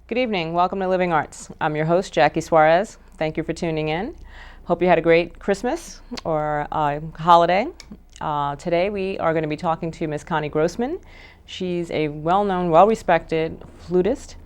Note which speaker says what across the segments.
Speaker 1: Good evening. Welcome to Living Arts. I'm your host, Jackie Suarez. Thank you for tuning in. Hope you had a great Christmas or holiday. Today we are going to be talking to Miss Connie Grossman. She's a well-known, well-respected flutist,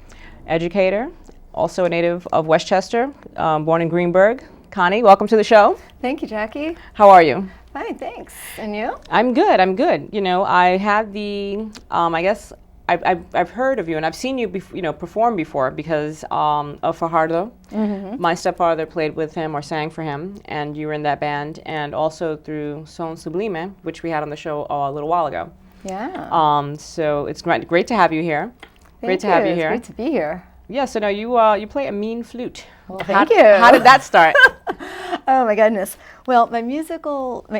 Speaker 1: educator, also a native of Westchester, born in Greenburgh. Connie, welcome to the show.
Speaker 2: Thank you, Jackie.
Speaker 1: How are you?
Speaker 2: Fine, thanks. And you?
Speaker 1: I'm good. You know, I had the, I guess, I've heard of you and I've seen you, perform before because of Fajardo. Mm-hmm. My stepfather played with him or sang for him, and you were in that band, and also through Son Sublime, which we had on the show a little while ago.
Speaker 2: Yeah.
Speaker 1: So it's great to have you here.
Speaker 2: Great to have you here. It's great to be here.
Speaker 1: Yeah. So now you play a mean flute.
Speaker 2: Well, thank you.
Speaker 1: How did that start?
Speaker 2: Oh my goodness. Well, my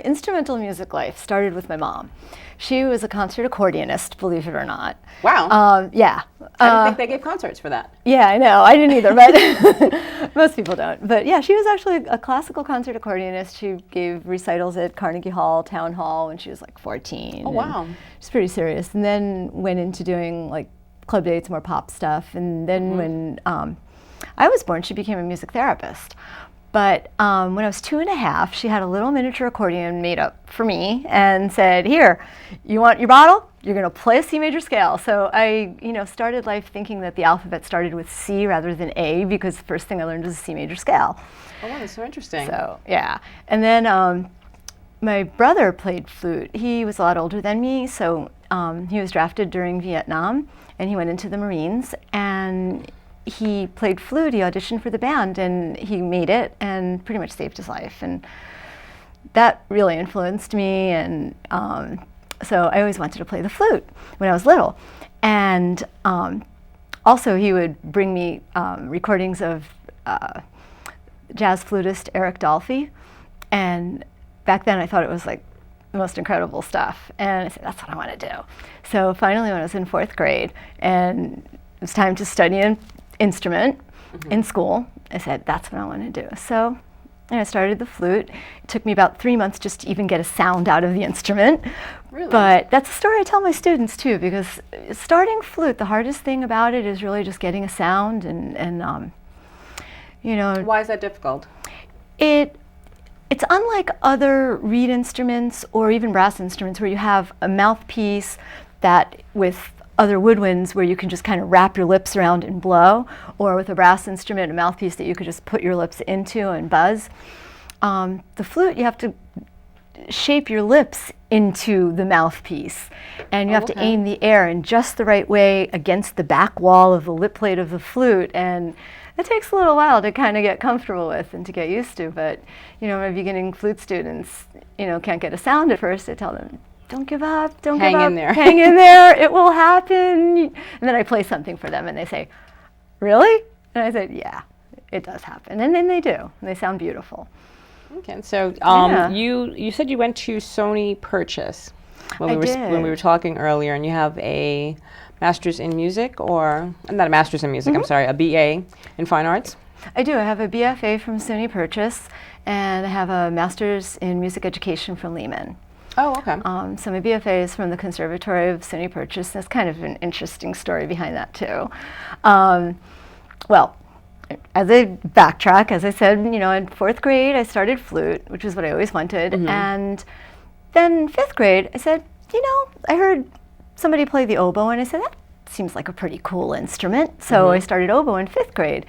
Speaker 2: instrumental music life started with my mom. She was a concert accordionist, believe it or not.
Speaker 1: Wow.
Speaker 2: Yeah.
Speaker 1: I didn't think they gave concerts for that.
Speaker 2: Yeah, I know. I didn't either, but most people don't. But yeah, she was actually a classical concert accordionist. She gave recitals at Carnegie Hall, Town Hall when she was like 14.
Speaker 1: Oh, wow.
Speaker 2: She's pretty serious. And then went into doing like club dates, more pop stuff. And then when I was born, she became a music therapist. But when I was 2.5, she had a little miniature accordion made up for me and said, "Here, you want your bottle? You're going to play a C major scale." So I, started life thinking that the alphabet started with C rather than A, because the first thing I learned was a C major scale.
Speaker 1: Oh, wow, that's so interesting.
Speaker 2: So, yeah. And then my brother played flute. He was a lot older than me, so he was drafted during Vietnam, and he went into the Marines, and he played flute. He auditioned for the band, and he made it and pretty much saved his life. And that really influenced me, and so I always wanted to play the flute when I was little. And also he would bring me recordings of jazz flutist Eric Dolphy, and back then I thought it was like the most incredible stuff, and I said, that's what I want to do. So finally, when I was in 4th grade and it was time to study an instrument in school, I said, that's what I want to do. So I started the flute. It took me about 3 months just to even get a sound out of the instrument.
Speaker 1: Really?
Speaker 2: But that's a story I tell my students too, because starting flute, the hardest thing about it is really just getting a sound and
Speaker 1: Why is that difficult?
Speaker 2: It's unlike other reed instruments or even brass instruments where you have a mouthpiece that with other woodwinds where you can just kind of wrap your lips around and blow, or with a brass instrument, a mouthpiece that you could just put your lips into and buzz. The flute, you have to shape your lips into the mouthpiece, and you have to aim the air in just the right way against the back wall of the lip plate of the flute, and it takes a little while to kind of get comfortable with and to get used to. But my beginning flute students, can't get a sound at first. I tell them, don't give up, don't give up.
Speaker 1: Hang in there.
Speaker 2: Hang in there, it will happen. And then I play something for them and they say, really? And I said, yeah, it does happen. And then they do, and they sound beautiful.
Speaker 1: Okay, so
Speaker 2: Yeah.
Speaker 1: you said you went to Sony Purchase when
Speaker 2: did.
Speaker 1: we were talking earlier, and you have a master's in music, or not a master's in music, I'm sorry, a BA in fine arts?
Speaker 2: I do. I have a BFA from Sony Purchase, and I have a master's in music education from Lehman.
Speaker 1: Oh, okay.
Speaker 2: So my BFA is from the Conservatory of Sony Purchase. That's kind of an interesting story behind that too. Well, as I backtrack, as I said, in 4th grade I started flute, which is what I always wanted, and then 5th grade I said, I heard somebody play the oboe, and I said, that seems like a pretty cool instrument. So I started oboe in 5th grade,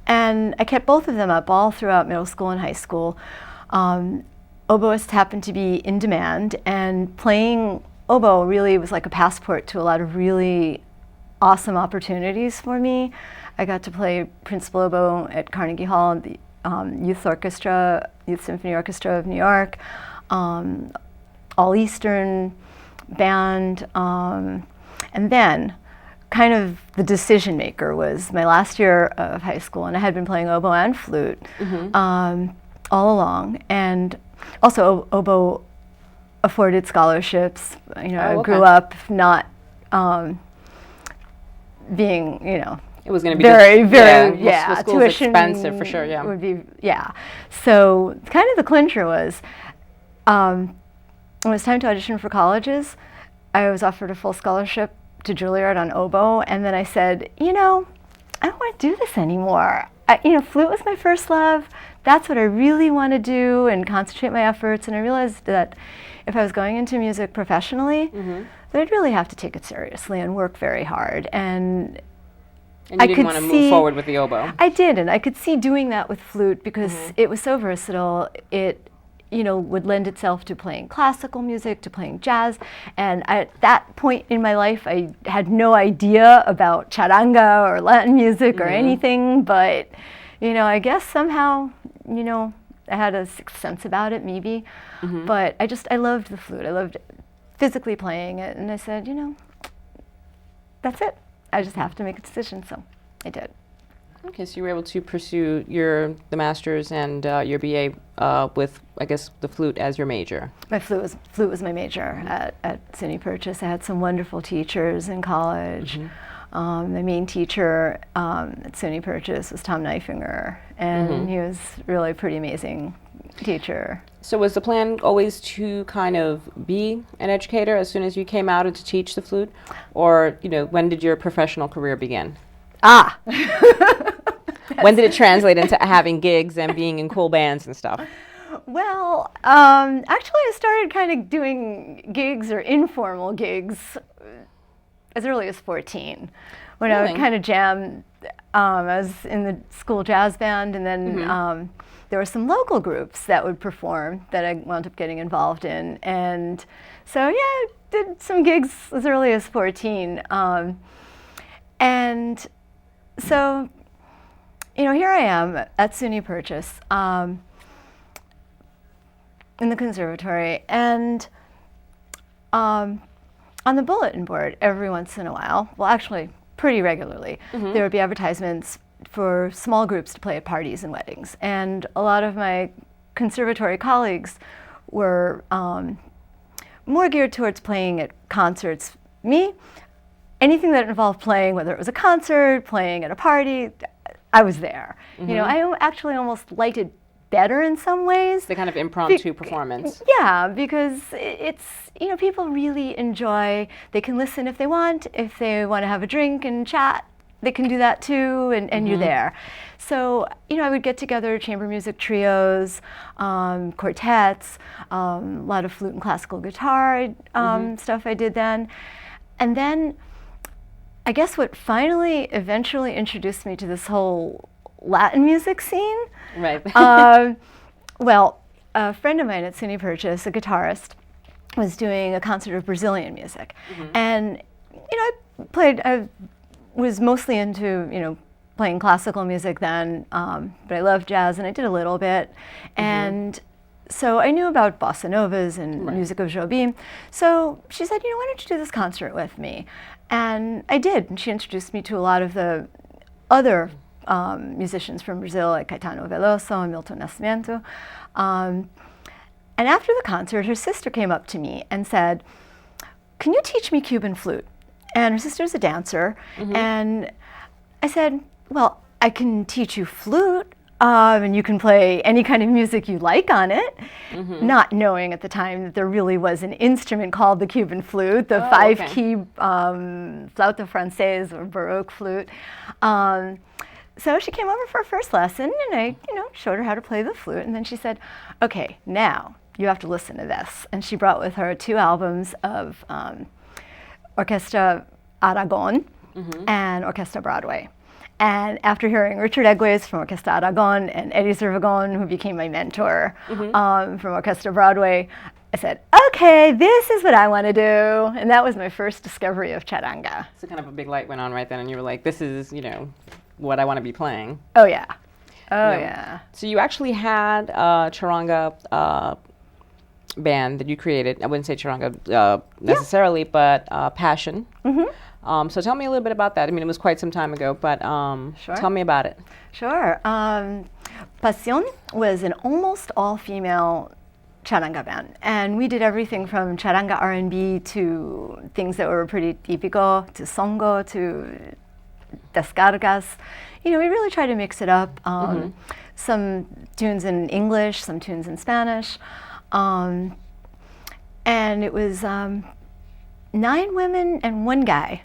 Speaker 2: and I kept both of them up all throughout middle school and high school. Oboists happened to be in demand, and playing oboe really was like a passport to a lot of really awesome opportunities for me. I got to play principal oboe at Carnegie Hall, the Youth Symphony Orchestra of New York, All Eastern Band, and then kind of the decision maker was my last year of high school, and I had been playing oboe and flute all along, and also oboe afforded scholarships. I grew up not being,
Speaker 1: it was going to be
Speaker 2: very,
Speaker 1: school's
Speaker 2: tuition
Speaker 1: expensive for sure. Yeah,
Speaker 2: would be So kind of the clincher was when it was time to audition for colleges. I was offered a full scholarship to Juilliard on oboe, and then I said, I don't want to do this anymore. Flute was my first love. That's what I really want to do and concentrate my efforts. And I realized that if I was going into music professionally, that I'd really have to take it seriously and work very hard. And
Speaker 1: you didn't want to move forward with the oboe.
Speaker 2: I did, and I could see doing that with flute because it was so versatile. It would lend itself to playing classical music, to playing jazz. And at that point in my life, I had no idea about charanga or Latin music or anything, but, I guess somehow, I had a sixth sense about it, maybe. But I loved the flute. I loved physically playing it. And I said, that's it. I just have to make a decision, so I did.
Speaker 1: Okay, so you were able to pursue the master's and your BA with, I guess, the flute as your major.
Speaker 2: My flute was my major at SUNY Purchase. I had some wonderful teachers in college. My main teacher at SUNY Purchase was Tom Neifinger, and he was really a pretty amazing teacher.
Speaker 1: So was the plan always to kind of be an educator as soon as you came out and to teach the flute? Or, when did your professional career begin? When did it translate into having gigs and being in cool bands and stuff?
Speaker 2: Well, actually I started kind of doing gigs or informal gigs as early as 14. When I would kind of jam, I was in the school jazz band, and then there were some local groups that would perform that I wound up getting involved in. And so, I did some gigs as early as 14. And so, here I am at SUNY Purchase in the conservatory, and on the bulletin board every once in a while, well, actually pretty regularly, there would be advertisements for small groups to play at parties and weddings. And a lot of my conservatory colleagues were more geared towards playing at concerts. Me, anything that involved playing, whether it was a concert, playing at a party, I was there. I actually almost liked it better in some ways.
Speaker 1: The kind of impromptu performance.
Speaker 2: Yeah, because it's, people really enjoy, they can listen if they want to have a drink and chat, they can do that too, and you're there. So, I would get together chamber music trios, quartets, a lot of flute and classical guitar stuff I did then. And then, I guess what eventually introduced me to this whole Latin music scene.
Speaker 1: Right.
Speaker 2: Well, a friend of mine at SUNY Purchase, a guitarist, was doing a concert of Brazilian music. And, I was mostly into, playing classical music then, but I loved jazz and I did a little bit. And so I knew about bossa novas and music of Jobim. So she said, why don't you do this concert with me? And I did. And she introduced me to a lot of the other musicians from Brazil, like Caetano Veloso and Milton Nascimento. And after the concert, her sister came up to me and said, can you teach me Cuban flute? And her sister's a dancer. And I said, well, I can teach you flute, and you can play any kind of music you like on it, not knowing at the time that there really was an instrument called the Cuban flute, the five-key flauta française or Baroque flute. So she came over for her first lesson, and I, showed her how to play the flute, and then she said, okay, now you have to listen to this. And she brought with her 2 albums of Orquesta Aragon and Orquesta Broadway. And after hearing Richard Egues from Orquesta Aragon and Eddie Zervagon, who became my mentor from Orquesta Broadway, I said, okay, this is what I want to do. And that was my first discovery of charanga.
Speaker 1: So kind of a big light went on right then, and you were like, this is, what I want to be playing.
Speaker 2: Oh, yeah. Yeah.
Speaker 1: So you actually had a charanga band that you created. I wouldn't say charanga necessarily, but Passion. So tell me a little bit about that. I mean, it was quite some time ago, but tell me about it.
Speaker 2: Sure. Pasión was an almost all-female charanga band, and we did everything from charanga R&B to things that were pretty típico, to songo, to descargas. We really tried to mix it up. Some tunes in English, some tunes in Spanish. And it was 9 women and 1 guy.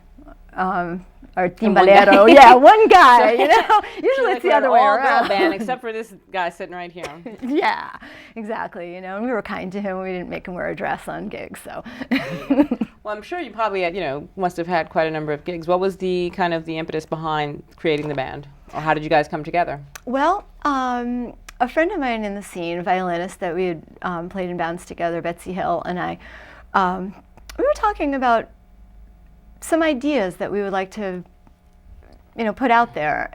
Speaker 2: our timbalero. Yeah, one guy, you know. Usually
Speaker 1: like
Speaker 2: it's the other way around.
Speaker 1: Band, except for this guy sitting right here.
Speaker 2: Yeah, exactly. You know, and we were kind to him. We didn't make him wear a dress on gigs, so.
Speaker 1: Well, I'm sure you probably had, must have had quite a number of gigs. What was the kind of the impetus behind creating the band? Or how did you guys come together?
Speaker 2: Well, a friend of mine in the scene, a violinist that we had played in bands together, Betsy Hill, and I, we were talking about some ideas that we would like to, put out there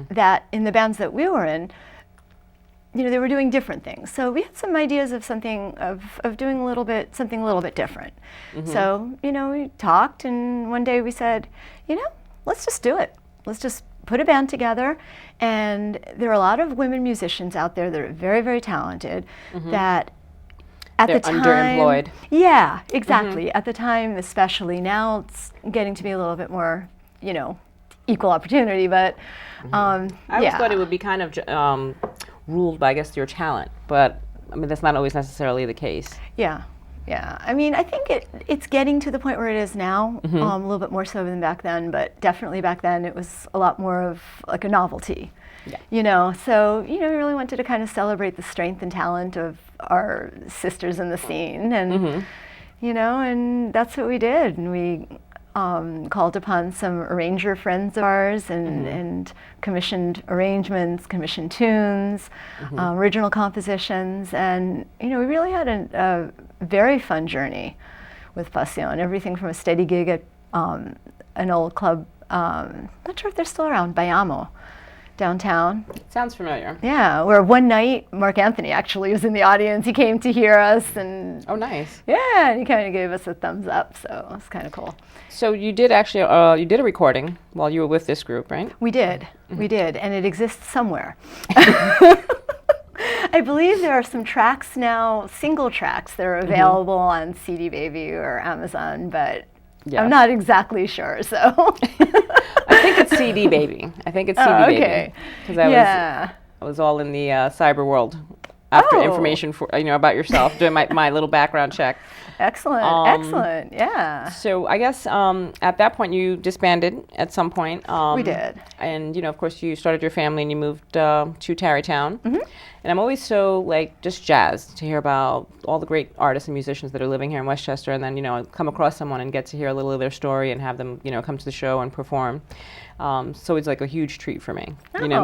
Speaker 2: that in the bands that we were in, they were doing different things. So we had some ideas of something, of doing something a little bit different. So, we talked, and one day we said, let's just do it. Let's just put a band together. And there are a lot of women musicians out there that are very, very talented that at
Speaker 1: They're
Speaker 2: the time,
Speaker 1: underemployed.
Speaker 2: Yeah, exactly. At the time, especially now, it's getting to be a little bit more, equal opportunity. But
Speaker 1: I always thought it would be kind of ruled by, I guess, your talent. But I mean, that's not always necessarily the case.
Speaker 2: Yeah. Yeah, I mean, I think it's getting to the point where it is now, a little bit more so than back then, but definitely back then it was a lot more of like a novelty, So, we really wanted to kind of celebrate the strength and talent of our sisters in the scene, and, and that's what we did. And we called upon some arranger friends of ours and commissioned arrangements, commissioned tunes, original compositions, and, we really had a very fun journey with Passion. Everything from a steady gig at an old club, not sure if they're still around, Bayamo, downtown.
Speaker 1: Sounds familiar.
Speaker 2: Yeah, where one night Mark Anthony actually was in the audience. He came to hear us, and
Speaker 1: oh, nice.
Speaker 2: Yeah, and he kind of gave us a thumbs up, so it was kind of cool.
Speaker 1: So you did actually, you did a recording while you were with this group, right?
Speaker 2: We did, and it exists somewhere. I believe there are some tracks now, single tracks, that are available on CD Baby or Amazon, but I'm not exactly sure, so.
Speaker 1: I think it's CD Baby. Because I was all in the cyber world after information for about yourself, doing my little background check.
Speaker 2: Excellent, yeah.
Speaker 1: So I guess at that point you disbanded at some point.
Speaker 2: We did.
Speaker 1: And of course you started your family and you moved to Tarrytown. And I'm always so just jazzed to hear about all the great artists and musicians that are living here in Westchester, and then come across someone and get to hear a little of their story and have them come to the show and perform. So it's like a huge treat for me,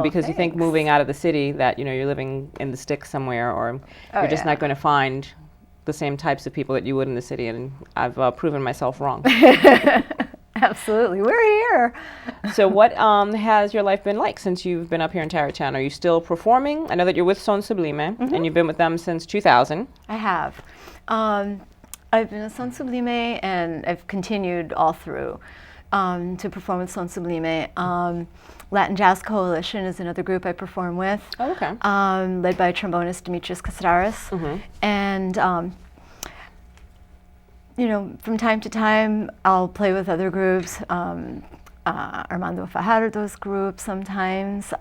Speaker 1: because you think moving out of the city that you're living in the sticks somewhere, or you're just not going to find the same types of people that you would in the city, and I've proven myself wrong.
Speaker 2: Absolutely, we're here.
Speaker 1: So what has your life been like since you've been up here in Tarrytown? Are you still performing? I know that you're with Son Sublime, and you've been with them since 2000.
Speaker 2: I have. I've been with Son Sublime, and I've continued all through to perform with Son Sublime. Latin Jazz Coalition is another group I perform with.
Speaker 1: Oh, okay.
Speaker 2: Led by trombonist Demetrius Casares. And from time to time, I'll play with other groups, Armando Fajardo's group sometimes. So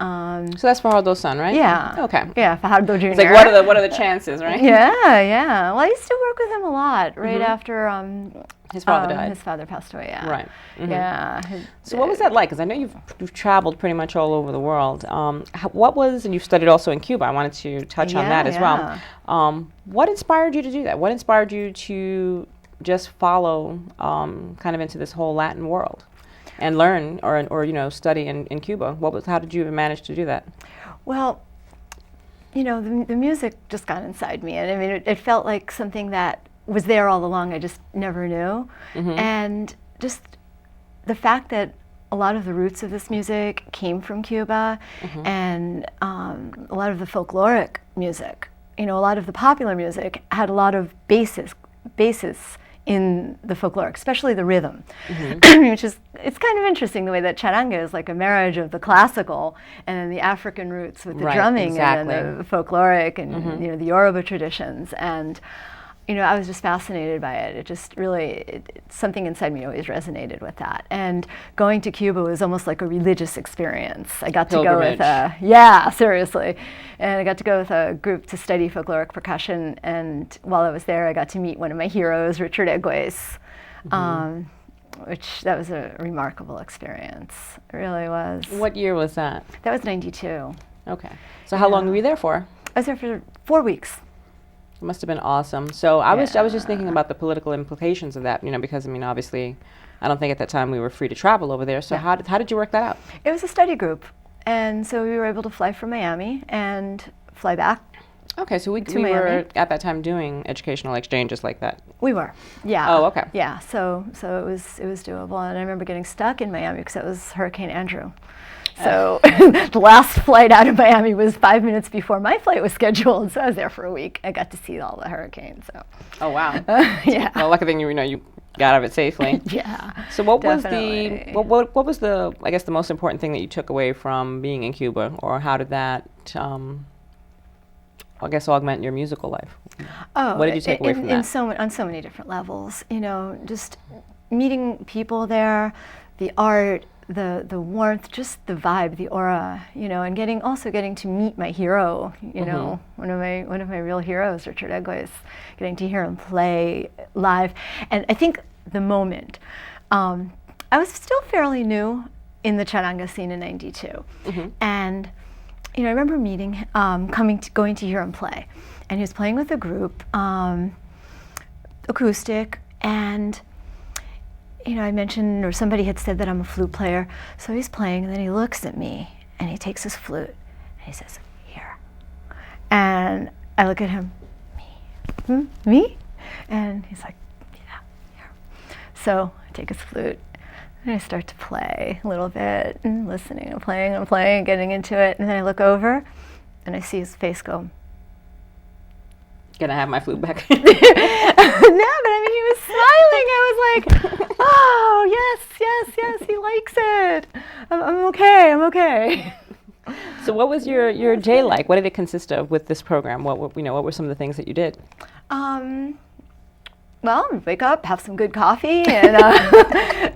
Speaker 1: that's Fajardo's son, right?
Speaker 2: Yeah.
Speaker 1: Okay.
Speaker 2: Yeah, Fajardo Jr.
Speaker 1: It's like, what are the chances, right?
Speaker 2: Yeah. Well, I used to work with him a lot right after
Speaker 1: his father died.
Speaker 2: His father passed away, yeah.
Speaker 1: Right.
Speaker 2: Yeah.
Speaker 1: So what was that like? Because I know you've traveled pretty much all over the world. And you've studied also in Cuba. I wanted to touch on that as well. What inspired you to do that? What inspired you to just follow kind of into this whole Latin world and learn or study in Cuba? How did you manage to do that?
Speaker 2: Well, the music just got inside me, and I mean it felt like something that was there all along. I just never knew. And just the fact that a lot of the roots of this music came from Cuba, and a lot of the folkloric music, a lot of the popular music had a lot of basis in the folkloric, especially the rhythm, it's kind of interesting the way that charanga is like a marriage of the classical and then the African roots with the drumming and then the folkloric and the Yoruba traditions. And I was just fascinated by it. It just really, something inside me always resonated with that. And going to Cuba was almost like a religious experience. I got to go with seriously. And I got to go with a group to study folkloric percussion. And while I was there, I got to meet one of my heroes, Richard Egues, which that was a remarkable experience. It really was.
Speaker 1: What year was that?
Speaker 2: That was 92.
Speaker 1: Okay. So how long were you there for?
Speaker 2: I was there for 4 weeks.
Speaker 1: It must have been awesome. So I was just thinking about the political implications of that, because I mean, obviously, I don't think at that time we were free to travel over there. So how did you work that out?
Speaker 2: It was a study group, and so we were able to fly from Miami and fly back.
Speaker 1: Okay, so we were at that time doing educational exchanges like that.
Speaker 2: We were, yeah.
Speaker 1: Oh, okay.
Speaker 2: Yeah, so it was doable, and I remember getting stuck in Miami because it was Hurricane Andrew. So the last flight out of Miami was 5 minutes before my flight was scheduled, so I was there for a week. I got to see all the hurricanes. So.
Speaker 1: Oh wow!
Speaker 2: Yeah.
Speaker 1: Well, lucky thing you got out of it safely.
Speaker 2: Yeah.
Speaker 1: So what
Speaker 2: definitely.
Speaker 1: was what was the I guess the most important thing that you took away from being in Cuba, or how did that I guess augment your musical life?
Speaker 2: Oh,
Speaker 1: what did you take away from that?
Speaker 2: On so many different levels. Just meeting people there, the art, the warmth, just the vibe, the aura, and getting to meet my hero, one of my real heroes, Richard Egues, getting to hear him play live. And I think the moment, I was still fairly new in the charanga scene in '92, and I remember meeting, going to hear him play, and he was playing with a group, acoustic, and I mentioned, or somebody had said that I'm a flute player, so he's playing, and then he looks at me, and he takes his flute, and he says, "Here." And I look at him, "Me? Me?" And he's like, "Yeah, here." So I take his flute, and I start to play a little bit, and listening, and playing, getting into it, and then I look over, and I see his face go,
Speaker 1: "Can I have my flute back?"
Speaker 2: No, but I mean, he was smiling. I was like, "Oh, yes, he likes it. I'm okay."
Speaker 1: So what was your day like? What did it consist of with this program? What were some of the things that you did?
Speaker 2: Well, wake up, have some good coffee, and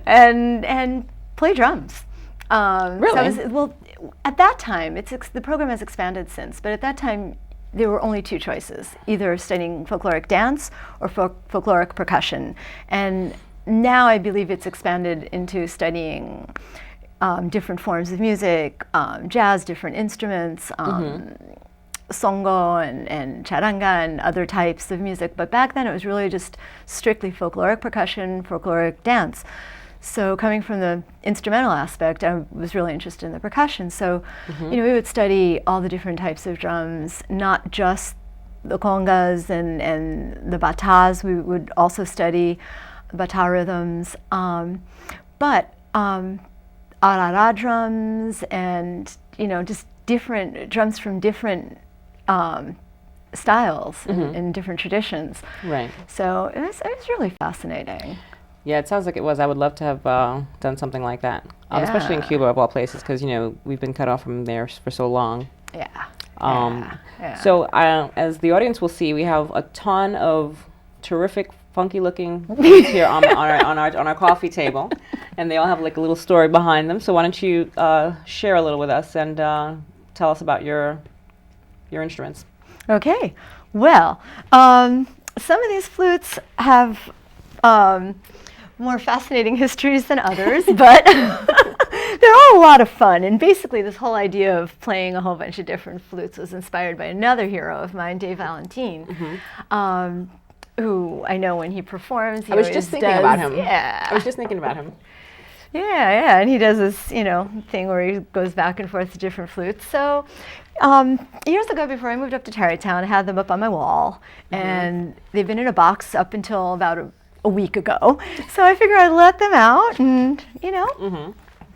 Speaker 2: and play drums.
Speaker 1: Really?
Speaker 2: So at that time, the program has expanded since, but at that time, there were only two choices: either studying folkloric dance or folkloric percussion. And now I believe it's expanded into studying different forms of music, jazz, different instruments, songo and charanga and other types of music. But back then it was really just strictly folkloric percussion, folkloric dance. So coming from the instrumental aspect, I was really interested in the percussion. So, we would study all the different types of drums, not just the congas and the batas. We would also study bata rhythms, but arara drums and, just different drums from different styles and different traditions.
Speaker 1: Right.
Speaker 2: So it was really fascinating.
Speaker 1: Yeah, it sounds like it was. I would love to have done something like that, especially in Cuba, of all places, because we've been cut off from there for so long.
Speaker 2: Yeah.
Speaker 1: So as the audience will see, we have a ton of terrific, funky-looking flutes here on our coffee table, and they all have like a little story behind them. So why don't you share a little with us and tell us about your instruments? Okay.
Speaker 2: Well, some of these flutes have more fascinating histories than others, but they're all a lot of fun. And basically, this whole idea of playing a whole bunch of different flutes was inspired by another hero of mine, Dave Valentine, who I know when he performs.
Speaker 1: I was just thinking about him.
Speaker 2: Yeah.
Speaker 1: I was just thinking about him.
Speaker 2: Yeah, and he does this, thing where he goes back and forth to different flutes. So years ago, before I moved up to Tarrytown, I had them up on my wall, and they've been in a box up until about a week ago. So I figured I'd let them out and,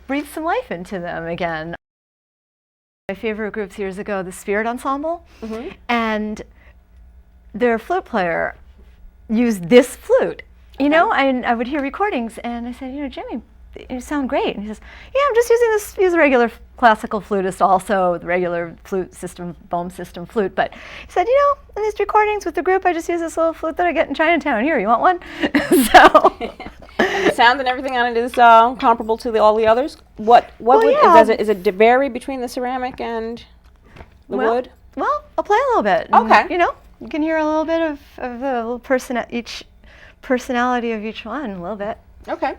Speaker 2: breathe some life into them again. My favorite groups years ago, the Spirit Ensemble, and their flute player used this flute. I would hear recordings, and I said, "Jimmy, you sound great." And he says, "Yeah, I'm just using this. He's a regular classical flutist, also the regular flute system, Bohm system flute." But he said, "In these recordings with the group, I just use this little flute that I get in Chinatown. Here, you want one?" So.
Speaker 1: And the sound and everything on it is comparable to all the others. Does it vary between the ceramic and the wood?
Speaker 2: Well, I'll play a little bit.
Speaker 1: Okay.
Speaker 2: And, you can hear a little bit of the little personality of each one, a little bit.
Speaker 1: Okay.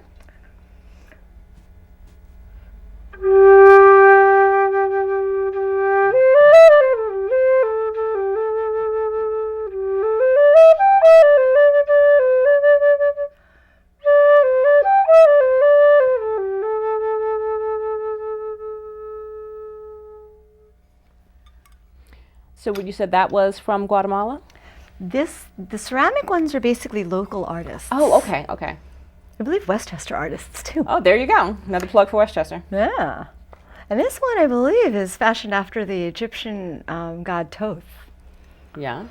Speaker 1: So you said that was from Guatemala?
Speaker 2: The ceramic ones are basically local artists.
Speaker 1: Oh, okay, okay.
Speaker 2: I believe Westchester artists too.
Speaker 1: Oh, there you go. Another plug for Westchester.
Speaker 2: Yeah. And this one, I believe, is fashioned after the Egyptian god Thoth.
Speaker 1: Yeah.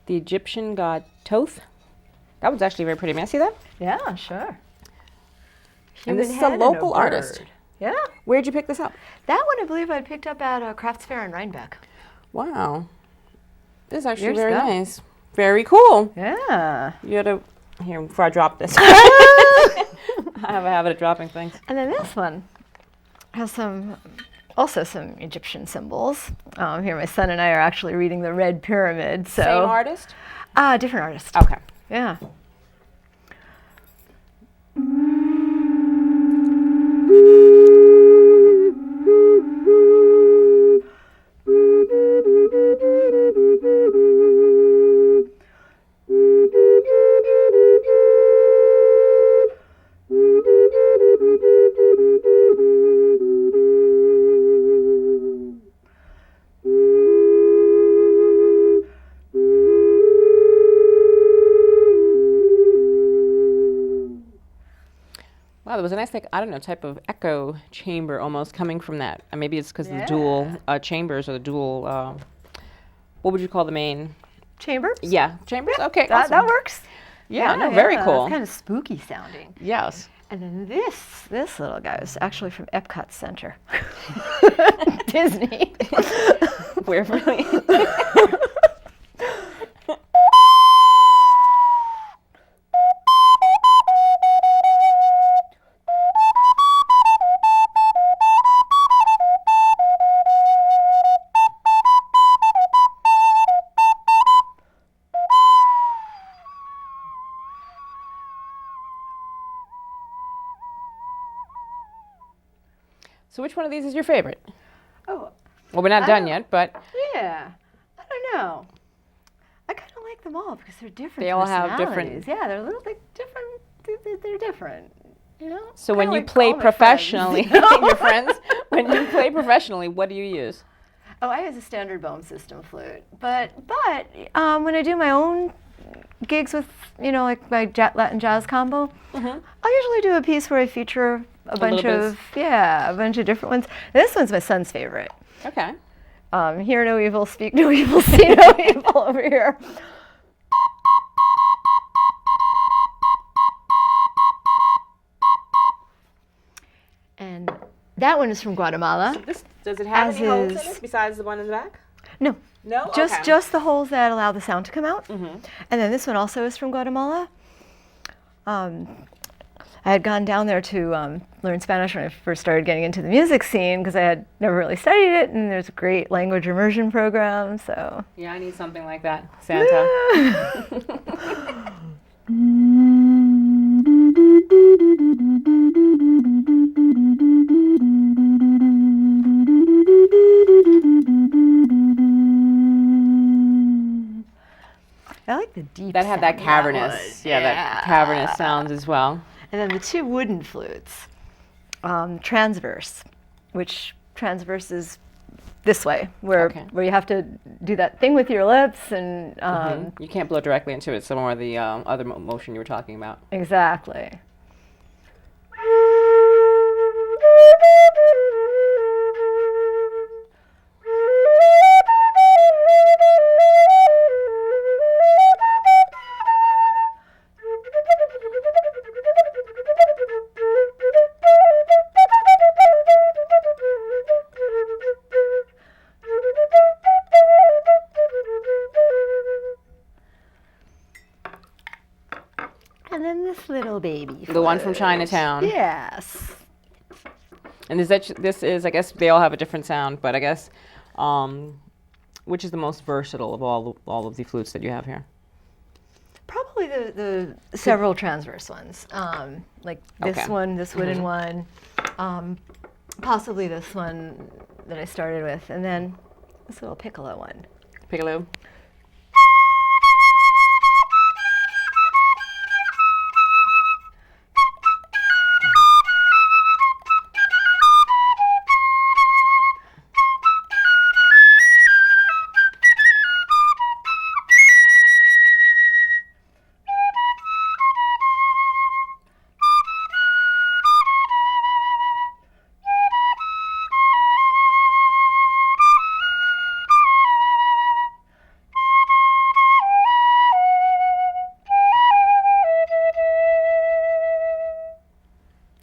Speaker 1: The Egyptian god Thoth. That was actually very pretty. May I see that?
Speaker 2: Yeah, sure.
Speaker 1: And this is a local artist.
Speaker 2: Yeah.
Speaker 1: Where'd you pick this up?
Speaker 2: That one, I believe, I picked up at a crafts fair in Rhinebeck.
Speaker 1: Wow. This is actually
Speaker 2: Your
Speaker 1: very
Speaker 2: stuff.
Speaker 1: nice. Very cool.
Speaker 2: Yeah.
Speaker 1: You had to, here, before I drop this. I have a habit of dropping things.
Speaker 2: And then this one has also some Egyptian symbols. Here, my son and I are actually reading the Red Pyramid. So
Speaker 1: Same artist?
Speaker 2: Different artist.
Speaker 1: Okay.
Speaker 2: Yeah.
Speaker 1: Wow, there was a nice, like, I don't know, type of echo chamber almost coming from that. Maybe it's because of the dual chambers or the dual, what would you call the main?
Speaker 2: Chambers?
Speaker 1: Yeah, chambers? Okay,
Speaker 2: That,
Speaker 1: awesome.
Speaker 2: that works.
Speaker 1: Yeah, no, very cool.
Speaker 2: It's kind of spooky sounding.
Speaker 1: Yes.
Speaker 2: And then this little guy is actually from Epcot Center. Disney.
Speaker 1: We're really... So which one of these is your favorite?
Speaker 2: Oh,
Speaker 1: Well, we're not done yet, but
Speaker 2: yeah. I don't know. I kind of like them all because they're different.
Speaker 1: They all have different-
Speaker 2: personalities. Yeah, they're a little bit different. They're different. You know.
Speaker 1: so when
Speaker 2: Kinda
Speaker 1: you
Speaker 2: like
Speaker 1: play
Speaker 2: all my friends.
Speaker 1: professionally, your friends, when you play professionally, what do you use?
Speaker 2: Oh, I use a standard bone system flute, but when I do my own gigs with like my Latin jazz combo, I usually do a piece where I feature a bunch of different ones. This one's my son's favorite.
Speaker 1: Okay.
Speaker 2: Hear no evil, speak no evil, see no evil over here. And that one is from Guatemala.
Speaker 1: Does it have
Speaker 2: As
Speaker 1: any holes in
Speaker 2: is-
Speaker 1: it besides the one in the back?
Speaker 2: No,
Speaker 1: No?
Speaker 2: just the holes that allow the sound to come out. And then this one also is from Guatemala. I had gone down there to learn Spanish when I first started getting into the music scene because I had never really studied it, and there's a great language immersion program. So
Speaker 1: Yeah, I need something like that, Santa.
Speaker 2: I like the deep.
Speaker 1: That had that
Speaker 2: sound
Speaker 1: cavernous,
Speaker 2: was.
Speaker 1: that cavernous sounds as well.
Speaker 2: And then the two wooden flutes, transverse, which transverse is this way, where you have to do that thing with your lips and
Speaker 1: You can't blow directly into it, some more the other motion you were talking about.
Speaker 2: exactly. And then this little baby.
Speaker 1: The one from
Speaker 2: flute.
Speaker 1: Chinatown.
Speaker 2: Yes.
Speaker 1: And this is, I guess they all have a different sound, but I guess, which is the most versatile of all of the flutes that you have here?
Speaker 2: Probably the several transverse ones, like this
Speaker 1: Okay.
Speaker 2: one, this wooden one, possibly this one that I started with, and then this little piccolo one.
Speaker 1: Piccolo.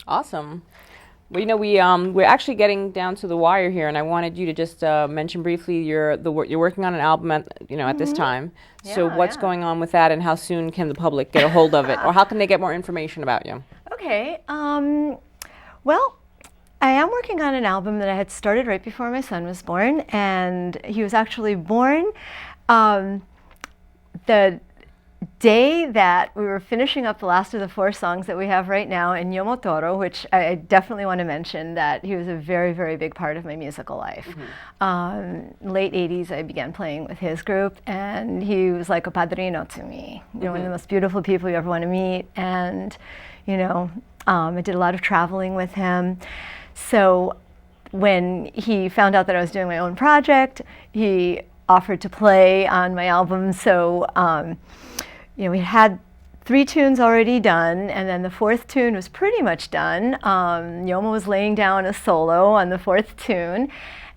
Speaker 1: Awesome. Well, we're actually getting down to the wire here, and I wanted you to just mention briefly you're working on an album at this time. So what's going on with that, and how soon can the public get a hold of it, or how can they get more information about you?
Speaker 2: Okay. Well, I am working on an album that I had started right before my son was born, and he was actually born the day that we were finishing up the last of the 4 songs that we have right now in Yomo Toro, which I definitely want to mention that he was a very, very big part of my musical life. Late 80s, I began playing with his group, and he was like a padrino to me. One of the most beautiful people you ever want to meet, and I did a lot of traveling with him. So when he found out that I was doing my own project, he offered to play on my album. So we had 3 tunes already done, and then the 4th tune was pretty much done. Yomo was laying down a solo on the 4th tune,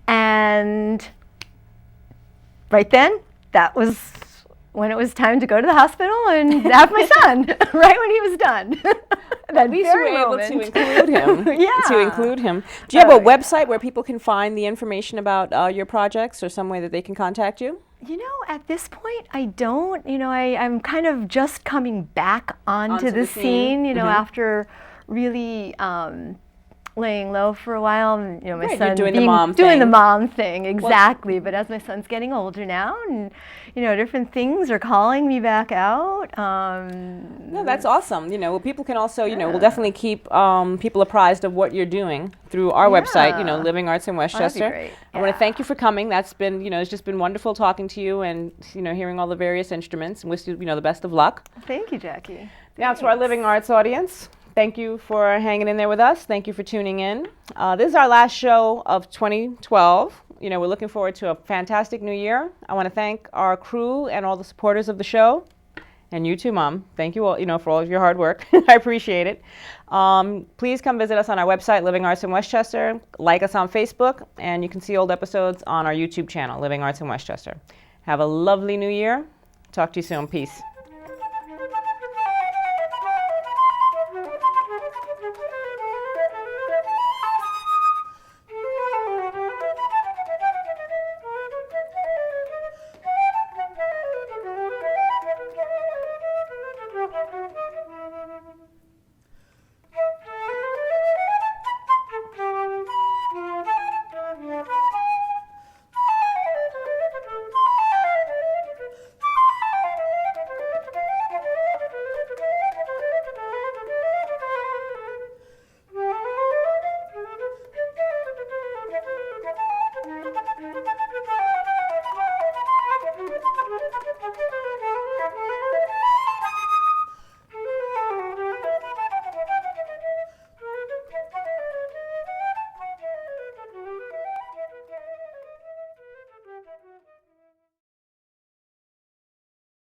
Speaker 2: and right then, that was when it was time to go to the hospital and have my son, right when he was done.
Speaker 1: At least you were able to include him.
Speaker 2: Yeah.
Speaker 1: To include him. Do you have a website where people can find the information about your projects, or some way that they can contact you?
Speaker 2: At this point, I don't. I'm kind of just coming back onto the scene, after really laying low for a while. My son
Speaker 1: doing
Speaker 2: the mom thing, exactly. But as my son's getting older now, and different things are calling me back out.
Speaker 1: No, that's awesome. People can also, we'll definitely keep people apprised of what you're doing through our website, Living Arts in Westchester.
Speaker 2: That'd be great.
Speaker 1: I want to thank you for coming. That's been, it's just been wonderful talking to you, and hearing all the various instruments. And wish you, the best of luck.
Speaker 2: Thank you, Jackie.
Speaker 1: Now to our Living Arts audience. Thank you for hanging in there with us. Thank you for tuning in. This is our last show of 2012. We're looking forward to a fantastic new year. I want to thank our crew and all the supporters of the show. And you too, Mom. Thank you all, for all of your hard work. I appreciate it. Please come visit us on our website, Living Arts in Westchester. Like us on Facebook, and you can see old episodes on our YouTube channel, Living Arts in Westchester. Have a lovely new year. Talk to you soon. Peace.